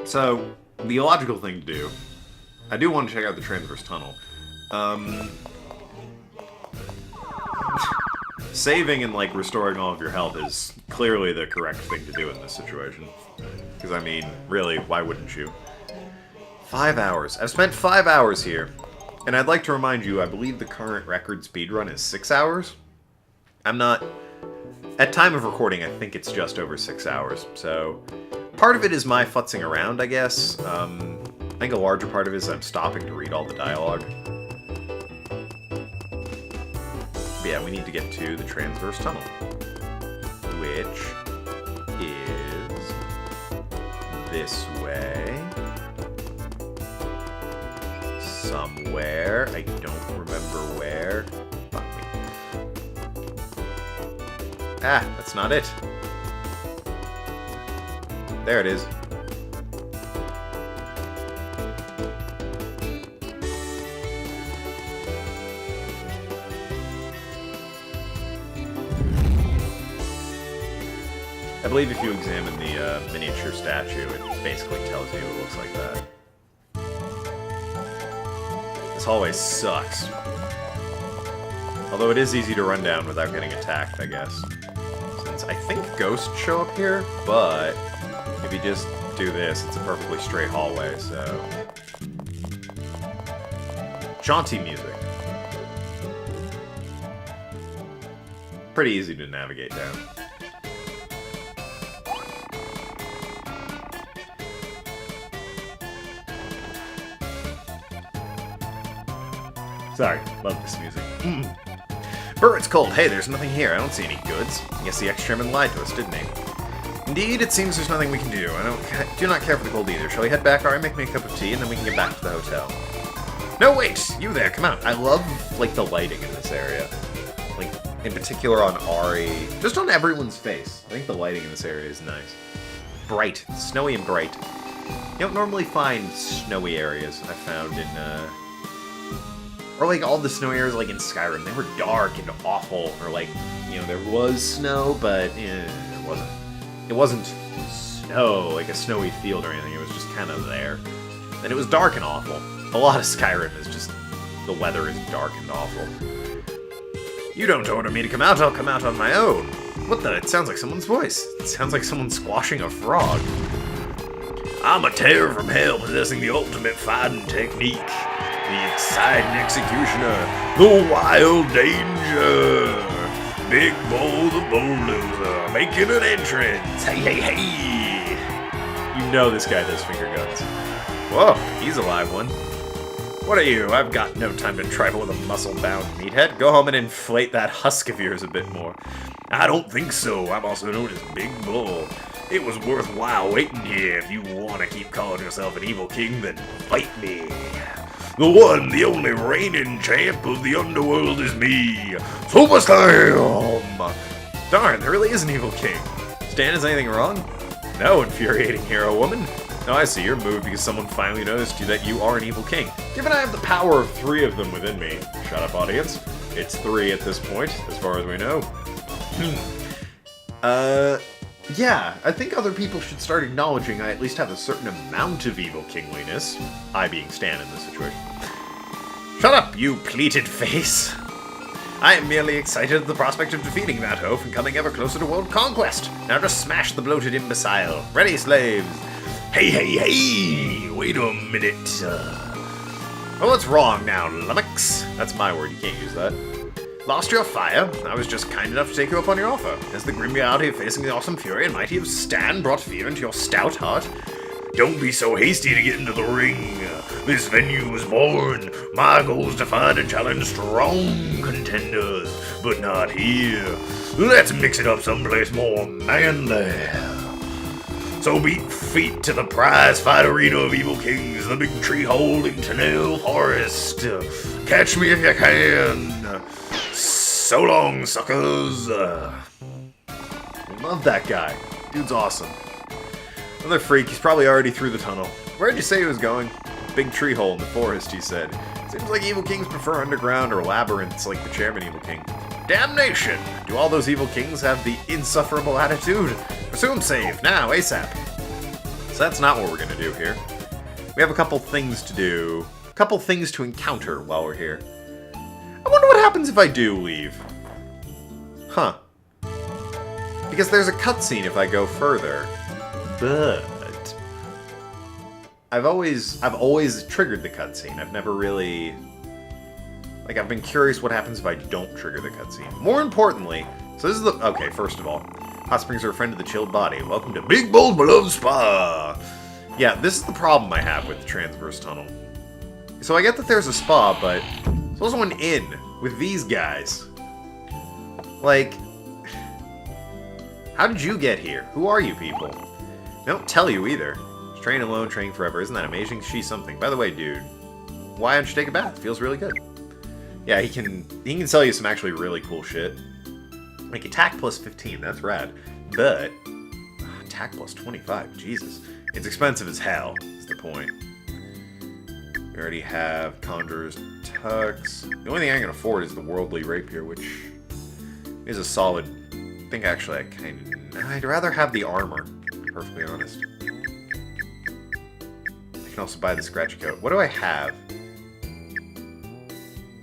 So, the illogical thing to do, I do want to check out the transverse tunnel. Saving and, like, restoring all of your health is clearly the correct thing to do in this situation. Because, I mean, really, why wouldn't you? 5 hours. I've spent 5 hours here. And I'd like to remind you, I believe the current record speedrun is 6 hours? I'm not... At time of recording, I think it's just over 6 hours, so... Part of it is my futzing around, I guess. I think a larger part of it is I'm stopping to read all the dialogue. But yeah, we need to get to the transverse tunnel. Which is... this way. Somewhere. I don't remember where. Fuck me. Ah, that's not it. There it is. I believe if you examine the miniature statue, it basically tells you it looks like that. This hallway sucks. Although it is easy to run down without getting attacked, I guess. Since I think ghosts show up here, but if you just do this, it's a perfectly straight hallway, so... Jaunty music. Pretty easy to navigate down. Sorry, love this music. Brr, it's cold. Hey, there's nothing here. I don't see any goods. I guess the ex-chairman lied to us, didn't he? Indeed, it seems there's nothing we can do. I do not care for the cold either. Shall we head back? Alright, make me a cup of tea, and then we can get back to the hotel. No, wait! You there, come out. I love, like, the lighting in this area. Like, in particular on Ari. Just on everyone's face. I think the lighting in this area is nice. Bright. Snowy and bright. You don't normally find snowy areas, I found in, or, like, all the snowy areas, like, in Skyrim. They were dark and awful. Or, like, you know, there was snow, but, there wasn't. It wasn't snow, like a snowy field or anything. It was just kind of there. And it was dark and awful. A lot of Skyrim is just... the weather is dark and awful. You don't order me to come out, I'll come out on my own. What the? It sounds like someone's voice. It sounds like someone squashing a frog. I'm a terror from hell, possessing the ultimate fighting technique. The exciting executioner. The wild danger. Big Bull the Bulldozer, making an entrance. Hey, hey, hey. You know this guy does finger guns. Whoa, he's a live one. What are you? I've got no time to trifle with a muscle-bound meathead. Go home and inflate that husk of yours a bit more. I don't think so. I'm also known as Big Bull. It was worthwhile waiting here. If you want to keep calling yourself an evil king, then fight me. The one, the only reigning champ of the underworld is me, Super Slam! Darn, there really is an evil king. Stan, is anything wrong? No, infuriating hero woman. No, I see, you're moved because someone finally noticed you that you are an evil king. Given I have the power of 3 of them within me. Shut up, audience. It's 3 at this point, as far as we know. Yeah, I think other people should start acknowledging I at least have a certain amount of evil kingliness. I being Stan in this situation. Shut up, you pleated face! I am merely excited at the prospect of defeating that oaf and coming ever closer to world conquest. Now just smash the bloated imbecile. Ready, slaves! Hey, hey, hey! Wait a minute. Oh, what's wrong now, lummox? That's my word, you can't use that. Lost your fire? I was just kind enough to take you up on your offer. Has the grim reality of facing the awesome fury and mighty of Stan brought fear into your stout heart? Don't be so hasty to get into the ring. This venue was born. My goal is to find and challenge strong contenders, but not here. Let's mix it up someplace more manly. So beat feet to the prize fight arena of evil kings, the big tree holding Tennille Forest. Catch me if you can. So long, suckers. Love that guy. Dude's awesome. Another freak. He's probably already through the tunnel. Where'd you say he was going? Big tree hole in the forest, he said. Seems like evil kings prefer underground or labyrinths like the chairman evil king. Damnation! Do all those evil kings have the insufferable attitude? Pursue him safe, now, ASAP. So that's not what we're going to do here. We have a couple things to do. A couple things to encounter while we're here. I wonder what happens if I do leave. Huh. Because there's a cutscene if I go further. But I've always triggered the cutscene. I've never really... Like, I've been curious what happens if I don't trigger the cutscene. More importantly, so this is the... Okay, first of all, hot springs are a friend of the chilled body. Welcome to Big Bold Beloved Spa! Yeah, this is the problem I have with the Transverse Tunnel. So I get that there's a spa, but there's also an inn with these guys. Like, how did you get here? Who are you people? They don't tell you either. Train alone, training forever. Isn't that amazing? She's something. By the way, dude, why don't you take a bath? It feels really good. Yeah, he can sell you some actually really cool shit. Like attack plus 15, that's rad. But attack plus 25, Jesus. It's expensive as hell, is the point. We already have Conjurer's Tux. The only thing I can afford is the Worldly Rapier, which is a solid... I think actually I'd rather have the armor, to be perfectly honest. I can also buy the Scratch Coat. What do I have?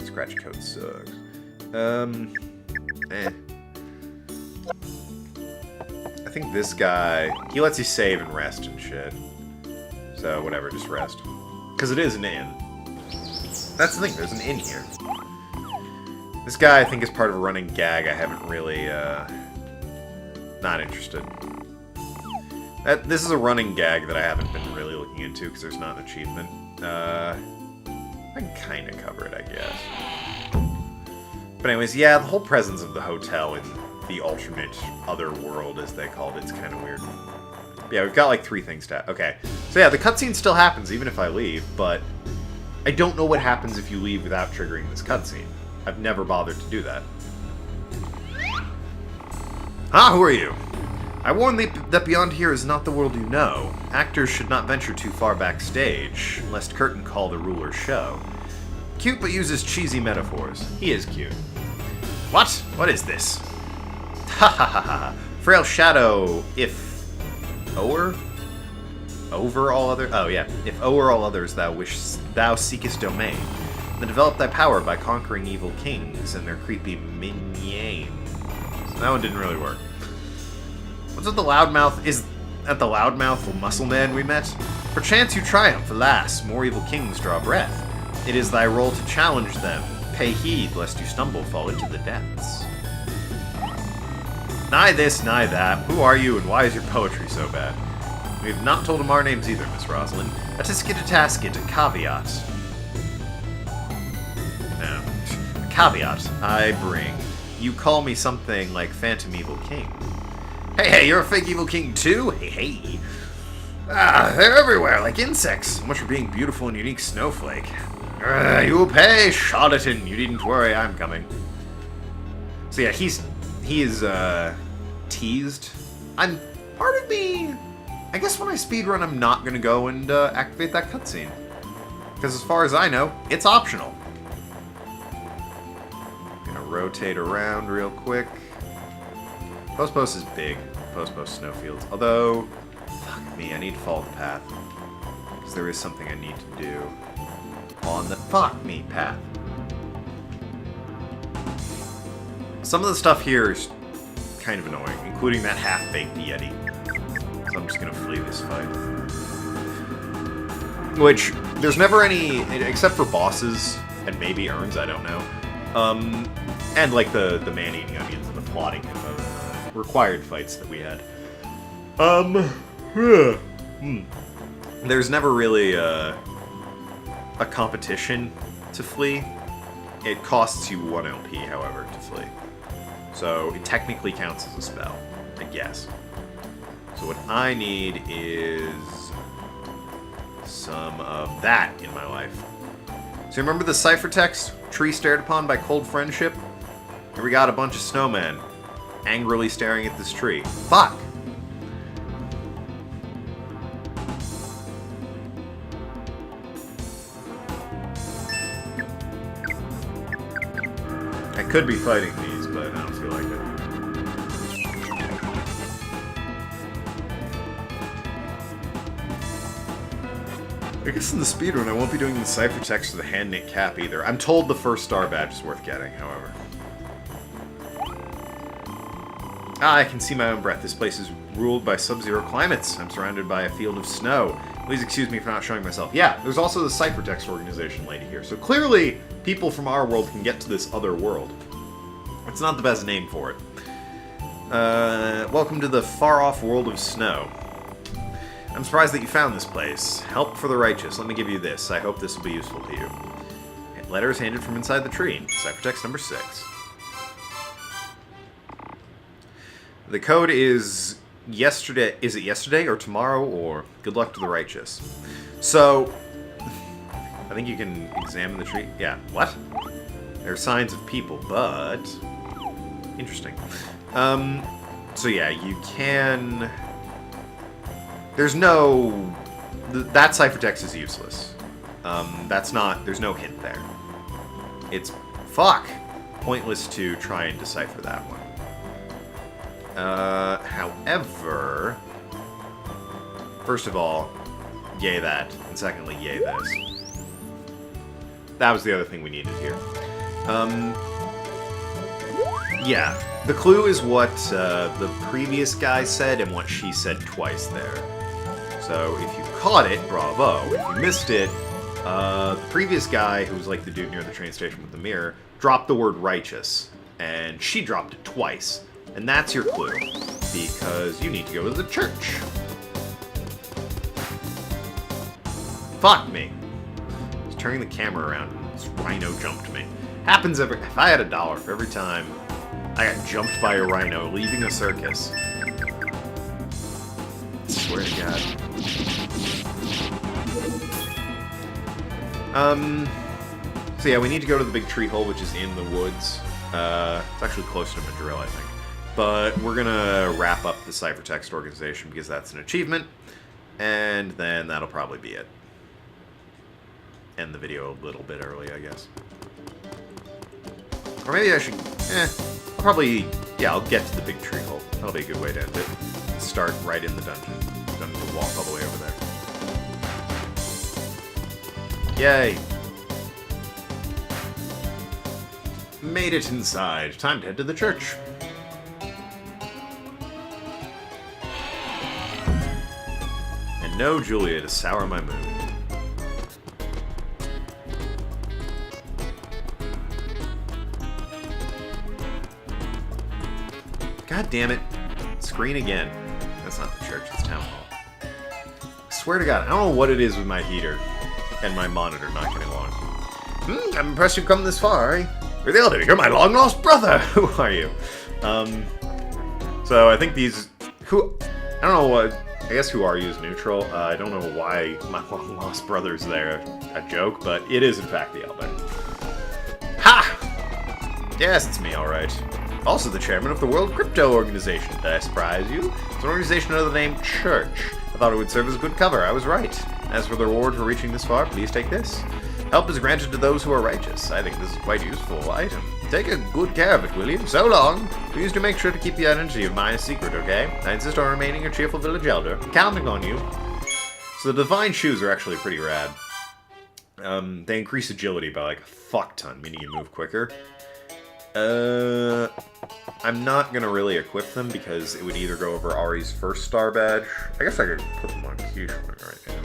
Scratch Coat sucks. I think this guy, he lets you save and rest and shit. So whatever, just rest. Because it is an inn. That's the thing, there's an inn here. This guy I think is part of a running gag I haven't really, not interested. This is a running gag that I haven't been really looking into because there's not an achievement. I can kind of cover it, I guess. But anyways, yeah, the whole presence of the hotel in the alternate other world, as they called it, is kind of weird. But yeah, we've got like 3 things to... Okay, so yeah, the cutscene still happens even if I leave, but I don't know what happens if you leave without triggering this cutscene. I've never bothered to do that. Ah, who are you? I warn thee that beyond here is not the world you know. Actors should not venture too far backstage, lest curtain call the ruler's show. Cute but uses cheesy metaphors. He is cute. What? What is this? Ha ha ha ha. Frail shadow, if over all other... Oh yeah. If over all others thou seekest domain, then develop thy power by conquering evil kings and their creepy minions. So that one didn't really work. What's with the loudmouth? Is that the loudmouth muscle man we met? Perchance you triumph, alas, more evil kings draw breath. It is thy role to challenge them. Pay heed, lest you stumble, fall into the depths. Nigh this, nigh that. Who are you, and why is your poetry so bad? We have not told him our names either, Miss Rosalind. A tisket, a tasket, a caveat. No. A caveat I bring. You call me something like Phantom Evil King. Hey, you're a fake Evil King too? Hey. Ah, they're everywhere, like insects. So much for being beautiful and unique snowflake. You will pay, charlatan. You needn't worry, I'm coming. So yeah, he is teased. Part of me, I guess when I speedrun, I'm not gonna go and activate that cutscene. Because as far as I know, it's optional. Gonna rotate around real quick. Post is big. Post snowfields. Although, fuck me, I need to follow the path. Because there is something I need to do on the fuck me path. Some of the stuff here is kind of annoying, including that half-baked Yeti. So I'm just gonna flee this fight. Which, there's never any, except for bosses, and maybe urns, I don't know. And like the man-eating onions and the plotting required fights that we had. There's never really a competition to flee. It costs you 1 LP, however, to flee. So it technically counts as a spell, I guess. So what I need is some of that in my life. So remember the ciphertext? Tree stared upon by cold friendship? Here we got a bunch of snowmen angrily staring at this tree. Fuck! I could be fighting these, but I don't feel like it. I guess in the speedrun I won't be doing the ciphertext or the hand-knit cap either. I'm told the first star badge is worth getting, however. Ah, I can see my own breath. This place is ruled by sub-zero climates. I'm surrounded by a field of snow. Please excuse me for not showing myself. Yeah, there's also the ciphertext organization lady here. So clearly, people from our world can get to this other world. It's not the best name for it. Welcome to the far-off world of snow. I'm surprised that you found this place. Help for the righteous. Let me give you this. I hope this will be useful to you. Letters handed from inside the tree. Ciphertext number 6. The code is yesterday. Is it yesterday or tomorrow or good luck to the righteous? So, I think you can examine the tree. Yeah, what? There are signs of people, but... Interesting. So yeah, you can... There's no... That ciphertext is useless. That's not... There's no hint there. It's... Fuck! Pointless to try and decipher that one. However... First of all, yay that. And secondly, yay this. That was the other thing we needed here. Yeah. The clue is what the previous guy said and what she said twice there. So if you caught it, bravo. If you missed it, the previous guy, who was like the dude near the train station with the mirror, dropped the word righteous. And she dropped it twice. And that's your clue. Because you need to go to the church. Fuck me. I was turning the camera around and this rhino jumped me. Happens every... If I had $1 for every time I got jumped by a rhino leaving a circus. I swear to God. So yeah, we need to go to the big tree hole, which is in the woods. It's actually close to Madrill, I think. But we're gonna wrap up the ciphertext organization because that's an achievement. And then that'll probably be it. End the video a little bit early, I guess. Or maybe I should... I'll probably... Yeah, I'll get to the big tree hole. That'll be a good way to end it. Start right in the dungeon. Don't need to walk all the way over there. Yay! Made it inside. Time to head to the church. And no Julia to sour my mood. God damn it. Screen again. That's not the church, it's town hall. I swear to God, I don't know what it is with my heater and my monitor not getting along. I'm impressed you've come this far, eh? You're the elder, you're my long-lost brother! Who are you? So I think these... I don't know what... I guess who are you is neutral. I don't know why my long-lost brother's there. A joke, but it is in fact the elder. Ha! Yes, it's me, alright. Also the chairman of the World Crypto Organization. Did I surprise you? It's an organization under the name Church. I thought it would serve as a good cover. I was right. As for the reward for reaching this far, please take this. Help is granted to those who are righteous. I think this is quite a useful item. Take a good care of it, will you? So long. Please do make sure to keep the identity of mine a secret, okay? I insist on remaining a cheerful village elder. I'm counting on you. So the divine shoes are actually pretty rad. They increase agility by like a fuck ton, meaning you move quicker. I'm not gonna really equip them because it would either go over Ari's first star badge. I guess I could put them on Kiesling right now.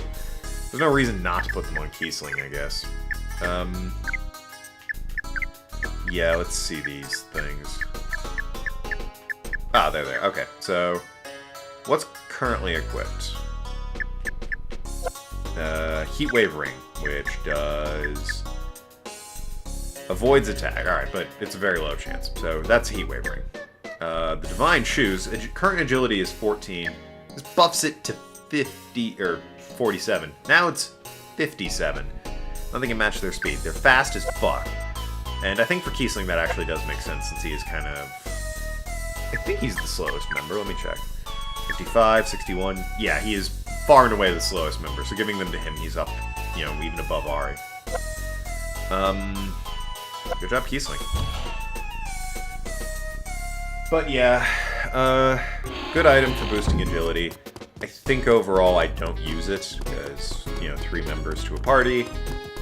There's no reason not to put them on Kiesling, I guess. Yeah, let's see these things. Ah, they're there. Okay, so what's currently equipped? Heatwave Ring, which does... Avoids attack. Alright, but it's a very low chance. So that's a Heatwave Ring. The Divine Shoes, current agility is 14. This buffs it to 50, or 47. Now it's 57. Nothing can match their speed. They're fast as fuck. And I think for Kiesling that actually does make sense since he is kind of... I think he's the slowest member. Let me check. 55, 61. Yeah, he is far and away the slowest member. So giving them to him, he's up, you know, even above Ari. Good job, Kiesling. But yeah, good item for boosting agility. I think overall I don't use it, because, you know, 3 members to a party,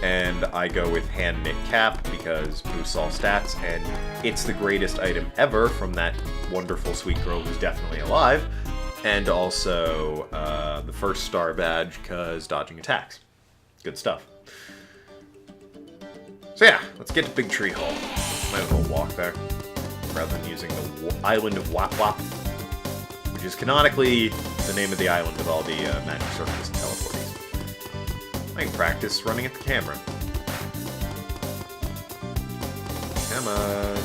and I go with hand-knit cap because boosts all stats, and it's the greatest item ever from that wonderful sweet girl who's definitely alive, and also the first star badge because dodging attacks. Good stuff. So yeah, let's get to Big Tree Hole. Might as well walk there, rather than using the island of Wap Wap, which is canonically the name of the island with all the magic circles and teleporters. I can practice running at the camera. Come on.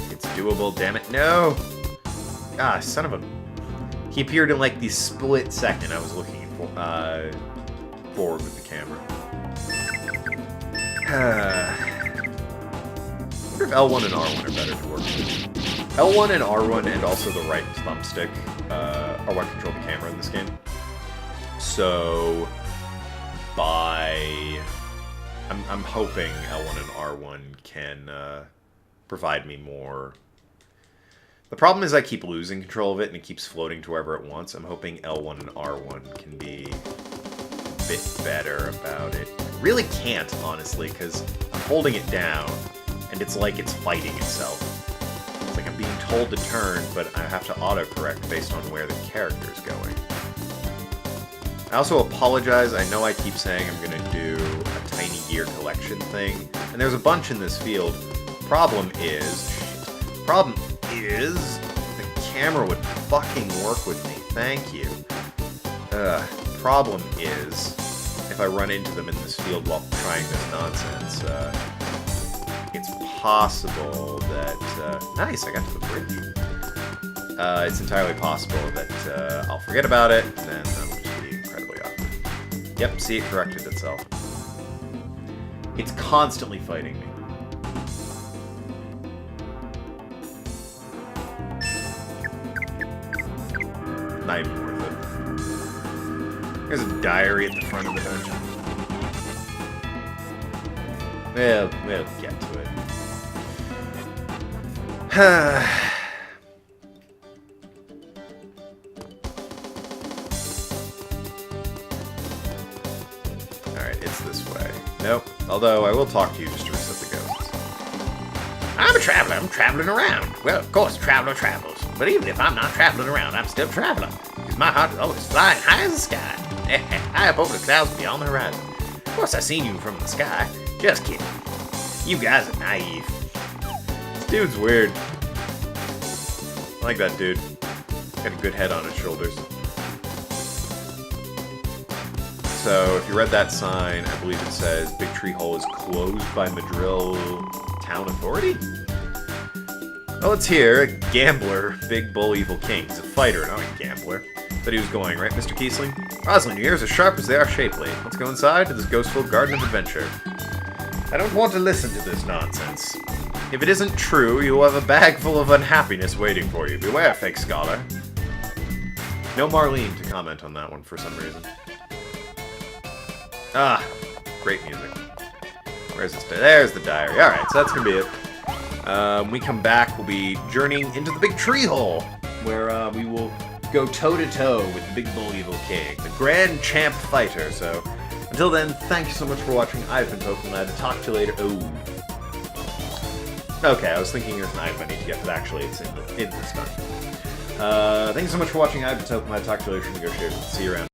It's doable, damn it. No! Ah, son of a... He appeared in like the split second I was looking for, forward with the camera. I wonder if L1 and R1 are better to work with. L1 and R1 and also the right thumbstick are what control the camera in this game. So, I'm hoping L1 and R1 can provide me more. The problem is I keep losing control of it and it keeps floating to wherever it wants. I'm hoping L1 and R1 can be a bit better about it. Really can't, honestly, because I'm holding it down and it's like it's fighting itself. It's like I'm being told to turn, but I have to autocorrect based on where the character's going. I also apologize. I know I keep saying I'm going to do a tiny gear collection thing, and there's a bunch in this field. Problem is the camera would fucking work with me. Thank you. Problem is, if I run into them in this field while trying this nonsense, it's possible that... nice, I got to the bridge. It's entirely possible that I'll forget about it, and then that'll just be incredibly awkward. Yep, see, it corrected itself. It's constantly fighting me. Not even worth it. There's a diary at the front of the dungeon. We'll get to it. Alright, it's this way. Nope. Although, I will talk to you just to reset the ghosts. I'm a traveler. I'm traveling around. Well, of course, a traveler travels. But even if I'm not traveling around, I'm still traveling. Because my heart is always flying high as the sky. High up over the clouds beyond the horizon. Of course, I seen you from the sky. Just kidding. You guys are naive. This dude's weird. I like that dude. Got a good head on his shoulders. So, if you read that sign, I believe it says Big Tree Hole is closed by Madrill Town Authority? Well, it's here. A gambler, Big Bull Evil King. He's a fighter, not a gambler. But he was going, right, Mr. Kiesling? Rosalind, your ears are sharp as they are shapely. Let's go inside to this ghostful garden of adventure. I don't want to listen to this nonsense. If it isn't true, you will have a bag full of unhappiness waiting for you. Beware, fake scholar. No Marlene to comment on that one for some reason. Ah, great music. Where's this? There's the diary. Alright, so that's gonna be it. When we come back, we'll be journeying into the Big Tree Hole, where we will go toe-to-toe with the Big Bull Evil King, the Grand Champ Fighter. So, until then, thank you so much for watching. I've been Tokenlad. Talk to you later. Oh. Okay, I was thinking there's an item I need to get, but actually it's in this dungeon. Thank you so much for watching. I've been Tokenlad. Talk to you later. Negotiators. See you around.